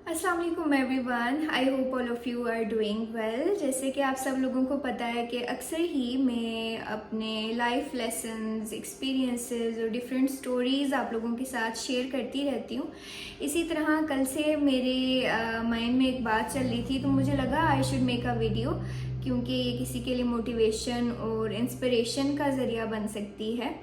अस्सलाम वालेकुम everyone, I hope all of you are doing well. जैसे कि आप सब लोगों को पता है कि अक्सर ही मैं अपने लाइफ लेसन्स, एक्सपीरियंसेस और डिफरेंट स्टोरीज़ आप लोगों के साथ शेयर करती रहती हूँ। इसी तरह कल से मेरे माइंड में एक बात चल रही थी, तो मुझे लगा I should make a video, क्योंकि ये किसी के लिए मोटिवेशन और इंस्पिरेशन का ज़रिया बन सकती है।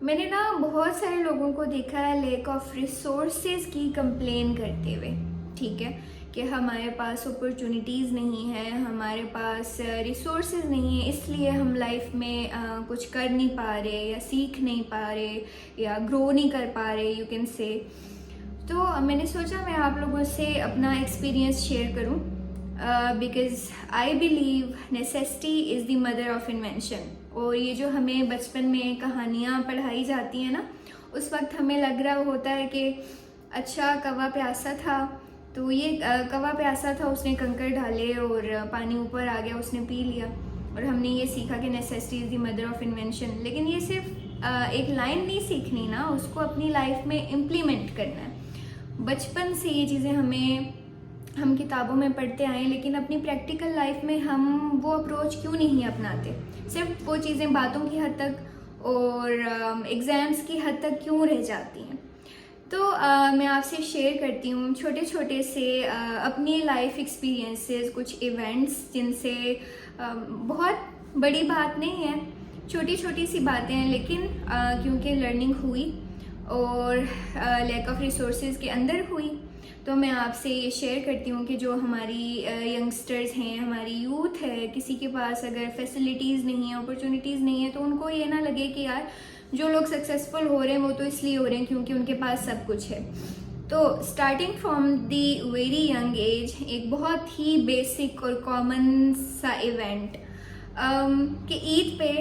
मैंने ना बहुत सारे लोगों को देखा है लैक ऑफ रिसोर्सेज की कंप्लेन करते हुए, ठीक है, कि हमारे पास अपॉर्चुनिटीज़ नहीं है, हमारे पास रिसोर्सेज नहीं है, इसलिए हम लाइफ में कुछ कर नहीं पा रहे या सीख नहीं पा रहे या ग्रो नहीं कर पा रहे, यू कैन से। तो मैंने सोचा मैं आप लोगों से अपना एक्सपीरियंस शेयर करूं, because I believe necessity is the mother of invention. और ये जो हमें बचपन में कहानियाँ पढ़ाई जाती हैं ना, उस वक्त हमें लग रहा होता है कि अच्छा कौवा प्यासा था, तो ये कौवा प्यासा था, उसने कंकड़ डाले और पानी ऊपर आ गया, उसने पी लिया, और हमने ये सीखा कि necessity is the mother of invention. लेकिन ये सिर्फ एक लाइन नहीं सीखनी ना, उसको अपनी लाइफ में इम्प्लीमेंट करना है। बचपन से ये चीज़ें हम किताबों में पढ़ते आए, लेकिन अपनी प्रैक्टिकल लाइफ में हम वो अप्रोच क्यों नहीं अपनाते? सिर्फ वो चीज़ें बातों की हद तक और एग्ज़ाम्स की हद तक क्यों रह जाती हैं? तो मैं आपसे शेयर करती हूँ छोटे छोटे से अपनी लाइफ एक्सपीरियंसेस, कुछ इवेंट्स जिनसे बहुत बड़ी बात नहीं है, छोटी छोटी सी बातें हैं, लेकिन क्योंकि लर्निंग हुई और लैक ऑफ रिसोर्सेज के अंदर हुई, तो मैं आपसे ये शेयर करती हूँ कि जो हमारी यंगस्टर्स हैं, हमारी यूथ है, किसी के पास अगर फैसिलिटीज़ नहीं है, अपॉर्चुनिटीज़ नहीं है, तो उनको ये ना लगे कि यार जो लोग सक्सेसफुल हो रहे हैं वो तो इसलिए हो रहे हैं क्योंकि उनके पास सब कुछ है। तो starting from the very young age, एक बहुत ही बेसिक और कॉमन सा इवेंट कि ईद पे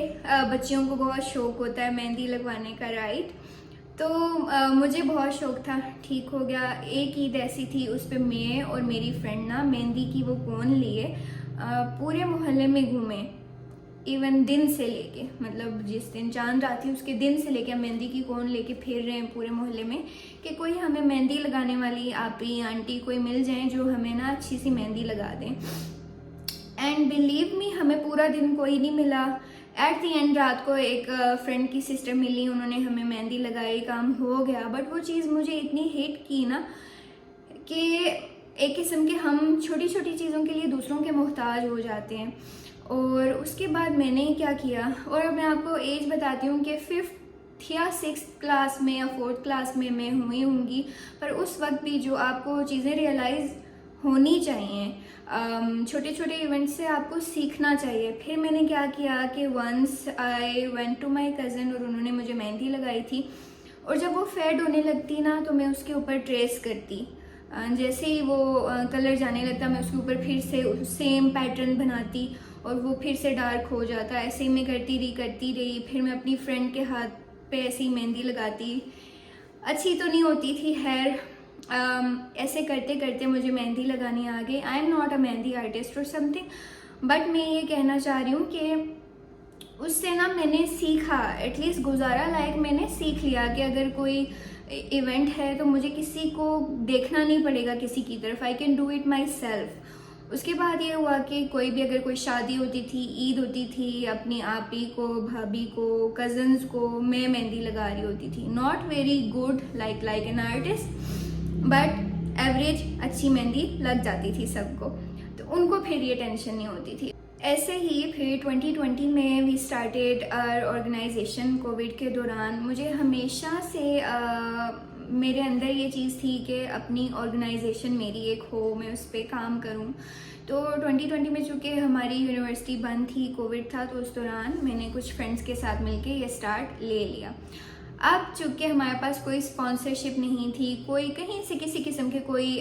बच्चियों को बहुत शौक होता है मेहंदी लगवाने का, राइट? तो मुझे बहुत शौक था, ठीक हो गया। एक ईद ऐसी थी, उस पर मैं और मेरी फ्रेंड ना मेहंदी की वो कोन लिए पूरे मोहल्ले में घूमे, इवन दिन से लेके, मतलब जिस दिन चांद रात थी उसके दिन से लेके हम मेहंदी की कोन लेके फिर रहे हैं पूरे मोहल्ले में कि कोई हमें मेहंदी लगाने वाली आपी आंटी कोई मिल जाए जो हमें ना अच्छी सी मेहंदी लगा दें। एंड बिलीव मी, हमें पूरा दिन कोई नहीं मिला। एट दी एंड रात को एक फ्रेंड की सिस्टर मिली, उन्होंने हमें मेहंदी लगाई, काम हो गया। बट वो चीज़ मुझे इतनी हिट की ना कि एक किस्म के हम छोटी छोटी चीज़ों के लिए दूसरों के मोहताज हो जाते हैं। और उसके बाद मैंने क्या किया, और अब मैं आपको एज बताती हूँ कि 5th या 6th क्लास में या 4th क्लास में मैं हुई होंगी, पर उस वक्त भी जो आपको चीज़ें रियलाइज़ होनी चाहिए, छोटे छोटे इवेंट से आपको सीखना चाहिए। फिर मैंने क्या किया कि once I went to my cousin और उन्होंने मुझे मेहंदी लगाई थी, और जब वो फेड होने लगती ना तो मैं उसके ऊपर ट्रेस करती, जैसे ही वो कलर जाने लगता मैं उसके ऊपर फिर से सेम पैटर्न बनाती और वो फिर से डार्क हो जाता। ऐसे ही मैं करती रही। फिर मैं अपनी फ्रेंड के हाथ पे ऐसी ही मेहंदी लगाती, अच्छी तो नहीं होती थी, खैर ऐसे करते करते मुझे मेहंदी लगानी आ गई। I am not a mehndi artist और समथिंग, बट मैं ये कहना चाह रही हूँ कि उससे ना मैंने सीखा, एटलीस्ट गुजारा लायक मैंने सीख लिया कि अगर कोई इवेंट है तो मुझे किसी को देखना नहीं पड़ेगा किसी की तरफ, I can do it my self. उसके बाद ये हुआ कि कोई भी अगर कोई शादी होती थी, ईद होती थी, अपनी आपी को, भाभी को, कज़न्स को मैं मेहंदी लगा रही होती थी। Not very good like an artist, but average अच्छी मेहंदी लग जाती थी सबको, तो उनको फिर ये टेंशन नहीं होती थी। ऐसे ही फिर 2020 में we started our organisation. Covid के दौरान मुझे हमेशा से मेरे अंदर ये चीज़ थी कि अपनी ऑर्गेनाइजेशन मेरी एक हो, मैं उस पर काम करूं। तो 2020 में चूँकि हमारी यूनिवर्सिटी बंद थी, कोविड था, तो उस दौरान मैंने कुछ फ्रेंड्स के साथ मिलके ये स्टार्ट ले लिया। अब चूँकि हमारे पास कोई स्पॉन्सरशिप नहीं थी, कोई कहीं से किसी किस्म के कोई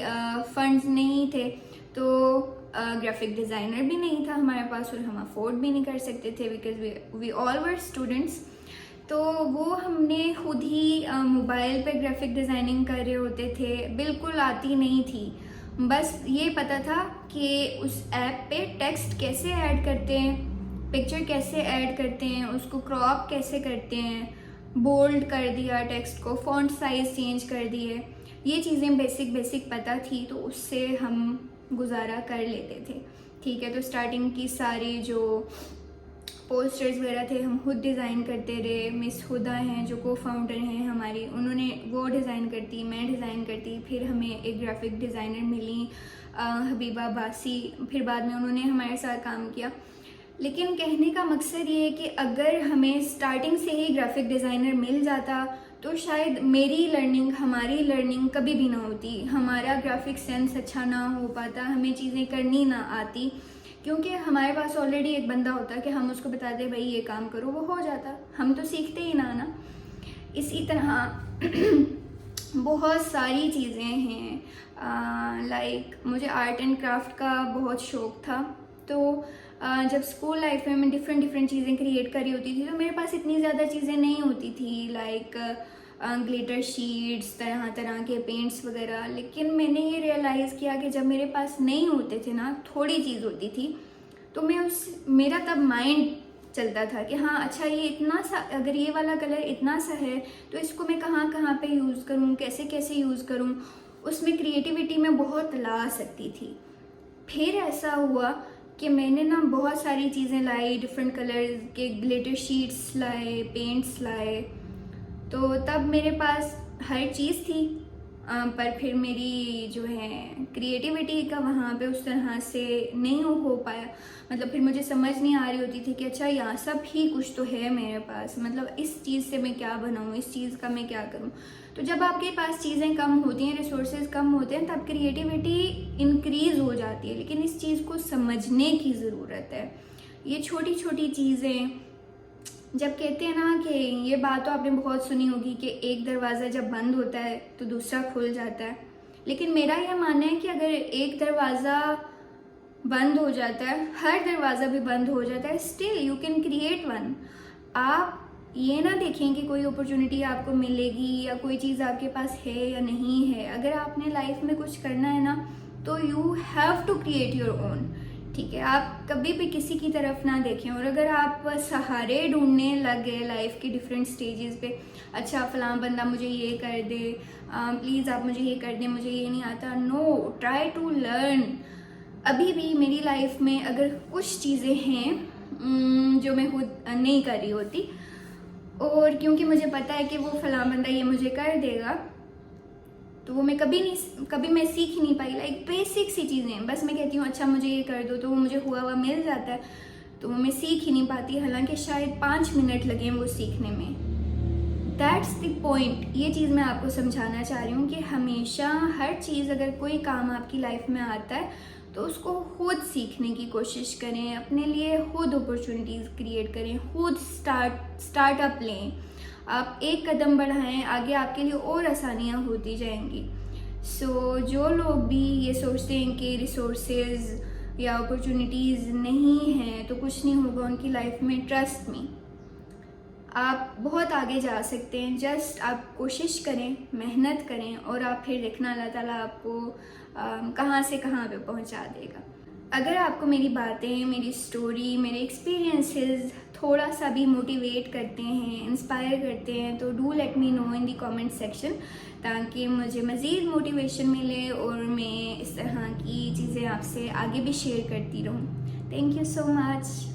फंड्स नहीं थे, तो ग्राफिक डिज़ाइनर भी नहीं था हमारे पास और हम अफोर्ड भी नहीं कर सकते थे because we all were students. तो वो हमने खुद ही मोबाइल पे ग्राफिक डिज़ाइनिंग कर रहे होते थे, बिल्कुल आती नहीं थी। बस ये पता था कि उस ऐप पे टेक्स्ट कैसे ऐड करते हैं, पिक्चर कैसे ऐड करते हैं, उसको क्रॉप कैसे करते हैं, बोल्ड कर दिया टेक्स्ट को, फॉन्ट साइज चेंज कर दिए, ये चीज़ें बेसिक बेसिक पता थी तो उससे हम गुजारा कर लेते थे। ठीक है, तो स्टार्टिंग की सारी जो पोस्टर्स वगैरह थे हम खुद डिज़ाइन करते रहे। मिस हुदा हैं जो को फाउंडर हैं हमारी, उन्होंने वो डिज़ाइन करती, मैं डिज़ाइन करती। फिर हमें एक ग्राफिक डिज़ाइनर मिली हबीबा बासी, फिर बाद में उन्होंने हमारे साथ काम किया। लेकिन कहने का मकसद ये है कि अगर हमें स्टार्टिंग से ही ग्राफिक डिज़ाइनर मिल जाता तो शायद मेरी लर्निंग, हमारी लर्निंग कभी भी ना होती, हमारा ग्राफिक सेंस अच्छा ना हो पाता, हमें चीज़ें करनी ना आती, क्योंकि हमारे पास ऑलरेडी एक बंदा होता कि हम उसको बताते भाई ये काम करो, वो हो जाता, हम तो सीखते ही ना। इसी तरह बहुत सारी चीज़ें हैं। लाइक मुझे आर्ट एंड क्राफ्ट का बहुत शौक़ था, तो जब स्कूल लाइफ में मैं डिफरेंट चीज़ें क्रिएट करी होती थी तो मेरे पास इतनी ज़्यादा चीज़ें नहीं होती थी, लाइक ग्लिटर शीट्स, तरह तरह के पेंट्स वगैरह। लेकिन मैंने ये रियलाइज़ किया कि जब मेरे पास नहीं होते थे ना, थोड़ी चीज़ होती थी, तो मेरा तब माइंड चलता था कि हाँ अच्छा ये इतना सा, अगर ये वाला कलर इतना सा है तो इसको मैं कहाँ कहाँ पे यूज़ करूँ, कैसे कैसे यूज़ करूँ, उसमें क्रिएटिविटी में बहुत ला सकती थी। फिर ऐसा हुआ कि मैंने ना बहुत सारी चीज़ें लाई, डिफरेंट कलर के ग्लिटर शीट्स लाए, पेंट्स लाए, तो तब मेरे पास हर चीज़ थी। पर फिर मेरी जो है क्रिएटिविटी का वहाँ पे उस तरह से नहीं हो पाया। मतलब फिर मुझे समझ नहीं आ रही होती थी कि अच्छा यहाँ सब ही कुछ तो है मेरे पास, मतलब इस चीज़ से मैं क्या बनाऊँ, इस चीज़ का मैं क्या करूँ। तो जब आपके पास चीज़ें कम होती हैं, रिसोर्सेज कम होते हैं, तब क्रिएटिविटी इंक्रीज़ हो जाती है। लेकिन इस चीज़ को समझने की ज़रूरत है। ये छोटी छोटी चीज़ें, जब कहते हैं ना कि ये बात तो आपने बहुत सुनी होगी कि एक दरवाज़ा जब बंद होता है तो दूसरा खुल जाता है, लेकिन मेरा यह मानना है कि अगर एक दरवाज़ा बंद हो जाता है, हर दरवाज़ा भी बंद हो जाता है, still you can create one. आप ये ना देखें कि कोई अपॉर्चुनिटी आपको मिलेगी या कोई चीज़ आपके पास है या नहीं है। अगर आपने लाइफ में कुछ करना है ना, तो you have to create your own. ठीक है, आप कभी भी किसी की तरफ ना देखें। और अगर आप सहारे ढूंढने लग गए लाइफ के डिफरेंट स्टेजेस पे, अच्छा फलां बंदा मुझे ये कर दे, प्लीज़ आप मुझे ये कर दें, मुझे ये नहीं आता, नो, ट्राई टू लर्न। अभी भी मेरी लाइफ में अगर कुछ चीज़ें हैं जो मैं खुद नहीं कर रही होती, और क्योंकि मुझे पता है कि वो फलां बंदा ये मुझे कर देगा, तो वो मैं कभी मैं सीख ही नहीं पाई। लाइक बेसिक सी चीज़ें, बस मैं कहती हूँ अच्छा मुझे ये कर दो, तो वो मुझे हुआ मिल जाता है, तो वो मैं सीख ही नहीं पाती, हालांकि शायद 5 मिनट लगे वो सीखने में। That's the point. ये चीज़ मैं आपको समझाना चाह रही हूँ कि हमेशा हर चीज़, अगर कोई काम आपकी लाइफ में आता है तो उसको खुद सीखने की कोशिश करें, अपने लिए खुद अपॉर्चुनिटीज़ क्रिएट करें, खुद स्टार्टअप लें। आप एक कदम बढ़ाएं, आगे आपके लिए और आसानियाँ होती जाएंगी। सो जो लोग भी ये सोचते हैं कि रिसोर्सेज या अपॉर्चुनिटीज़ नहीं हैं तो कुछ नहीं होगा उनकी लाइफ में, ट्रस्ट मी, आप बहुत आगे जा सकते हैं। जस्ट आप कोशिश करें, मेहनत करें, और आप फिर देखना अल्लाह ताला आपको कहाँ से कहाँ पे पहुँचा देगा। अगर आपको मेरी बातें, मेरी स्टोरी, मेरे एक्सपीरियंसेस थोड़ा सा भी मोटिवेट करते हैं, इंस्पायर करते हैं, तो do let me know in the comment section, ताकि मुझे मज़ीद मोटिवेशन मिले और मैं इस तरह की चीज़ें आपसे आगे भी शेयर करती रहूँ। Thank you so much.